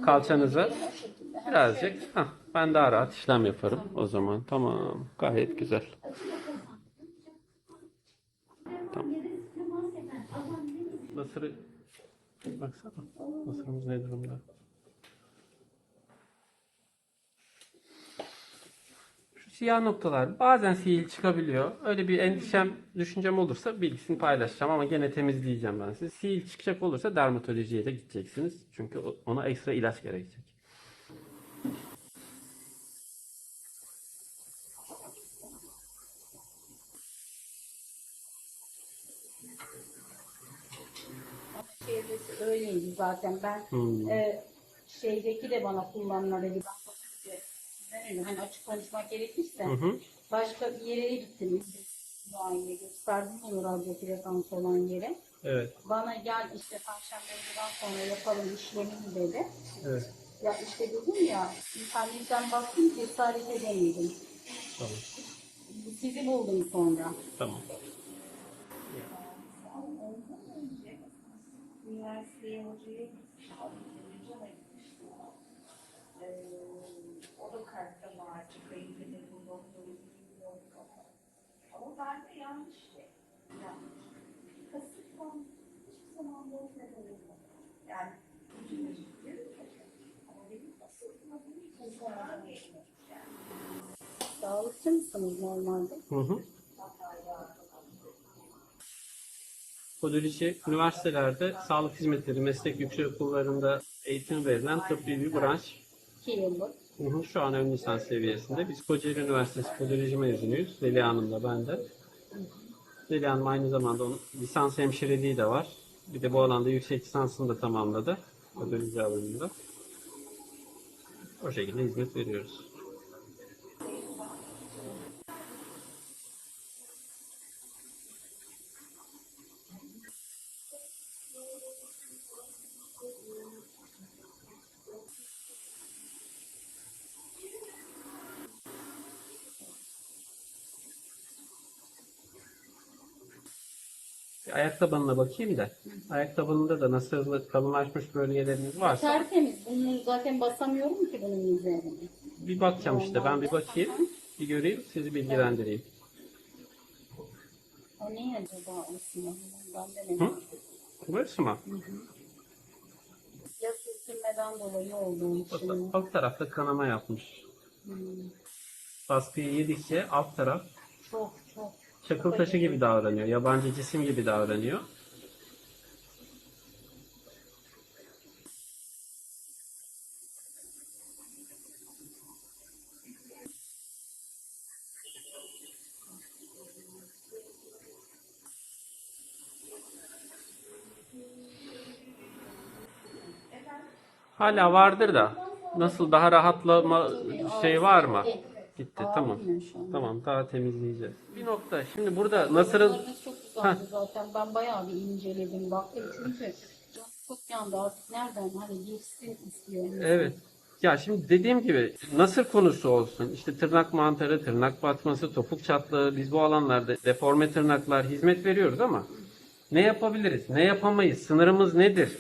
kalçanıza birazcık. Ben daha rahat işlem yaparım o zaman. Tamam. Gayet güzel. Tamam. Nasırı baksana. Nasırımız ne durumda? Şu siyah noktalar bazen sihir çıkabiliyor. Öyle bir endişem, düşüncem olursa bilgisini paylaşacağım ama gene temizleyeceğim ben size. Sihir çıkacak olursa dermatolojiye de gideceksiniz. Çünkü ona ekstra ilaç gerekecek. Çevresi öyleydi zaten. Ben şeydeki de bana kullanma dedi. Ben öyle hani açık konuşmak gerekirse başka bir yere gittim. Muayene gösterdim onu radyo frekansı olan yere. Evet. Bana gel işte perşembeden sonra yapalım işlemini dedi. Evet. Ya işte dedim ya internetten baktım cesaret edemedim. Tamam. Sizi buldum sonra. Tamam. Üniversiteye hocaya gitmiştim. O da kartta vardı. Kayınpederim doktoru. Ama ben de yanlış şey. Yanlış. Kasıttan hiçbir zaman bozmadı olmadı. Yani bütün müzikleri ama benim kasıtmadığım hiçbir zaman geçmemiş yani. Sağlıkçı mısınız normalde? Podoloji üniversitelerde sağlık hizmetleri, meslek yüksekokullarında eğitim verilen tıbbi bir branş. 2 yıllık. Şu an ön lisans seviyesinde. Biz Kocaeli Üniversitesi Podoloji mezunuyuz. Zeliha Hanım da ben de. Zeliha Hanım aynı zamanda onun lisans hemşireliği de var. Bir de bu alanda yüksek lisansını da tamamladı. Podoloji alanında. O şekilde hizmet veriyoruz. Bir ayak tabanına bakayım da. Ayak tabanında da nasıl kalınlaşmış bölgeleriniz varsa Tertemiz. Bunu zaten basamıyorum ki bunun üzerine. bir bakacağım işte. Ben bir bakayım. Bir göreyim. Sizi bilgilendireyim. O ne acaba aslında? Ben de merak ettim. Burası mı? Ya sürtünmeden dolayı olduğu için. Alt tarafta kanama yapmış. Baskıyı yedikçe alt taraf Çok çok. çakıl taşı gibi davranıyor. Yabancı cisim gibi davranıyor. Hala vardır da nasıl daha rahatlama şey var mı? Gitti. Tamam. Tamam, daha temizleyeceğiz. Bir nokta. Şimdi burada Nasır'ın Bunlarınız çok güzeldi zaten. Ben bayağı bir inceledim. Baktım çünkü canım çok yandı. Artık nereden hani geçsin istiyorum. evet. Ya şimdi dediğim gibi nasır konusu olsun, işte tırnak mantarı, tırnak batması, topuk çatlağı, biz bu alanlarda deforme tırnaklar hizmet veriyoruz ama ne yapabiliriz, ne yapamayız, sınırımız nedir?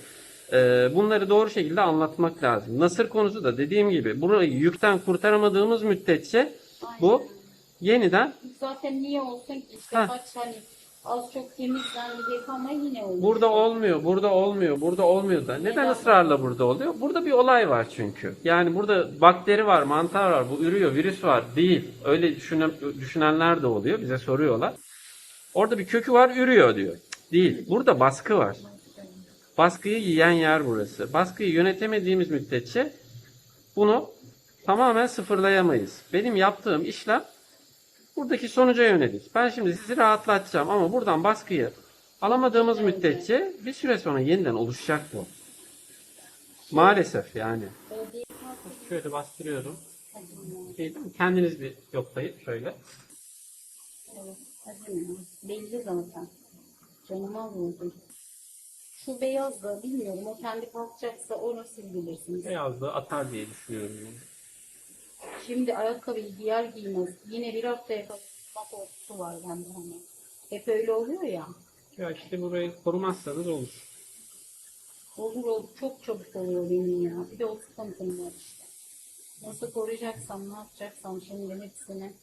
Bunları doğru şekilde anlatmak lazım. Nasır konusu da dediğim gibi burayı yükten kurtaramadığımız müddetçe bu yeniden Zaten niye olsun ki işte kaç hani az çok temizlendi ama yine oluyor. burada olmuyor, burada olmuyor, burada olmuyor da. Neden ısrarla burada oluyor? Burada bir olay var çünkü. Yani burada bakteri var, mantar var, bu ürüyor, virüs var. Değil. Öyle düşünenler de oluyor. Bize soruyorlar. Orada bir kökü var, ürüyor diyor. Değil. Burada baskı var. Baskıyı yiyen yer burası. Baskıyı yönetemediğimiz müddetçe bunu tamamen sıfırlayamayız. Benim yaptığım işlem buradaki sonuca yönelik. Ben şimdi sizi rahatlatacağım ama buradan baskıyı alamadığımız müddetçe bir süre sonra yeniden oluşacak bu. Maalesef yani. Şöyle bastırıyorum. Kendiniz bir yoklayın şöyle. Evet, acımıyor. Belli zaten. Canıma vurdu. Şu beyaz da bilmiyorum. O kendi kalkacaksa onu siz bilirsiniz. Beyazlığı atar diye düşünüyorum. Yani. Şimdi ayakkabıyı giyer giymez. Yine bir haftaya kadar korkusu var bende hani. Hep öyle oluyor ya. Ya işte burayı korumazsanız olur. Olur olur. Çok çabuk oluyor benim ya. Bir de o sıkıntım var işte. Nasıl koruyacaksam, ne yapacaksam şimdi hepsini.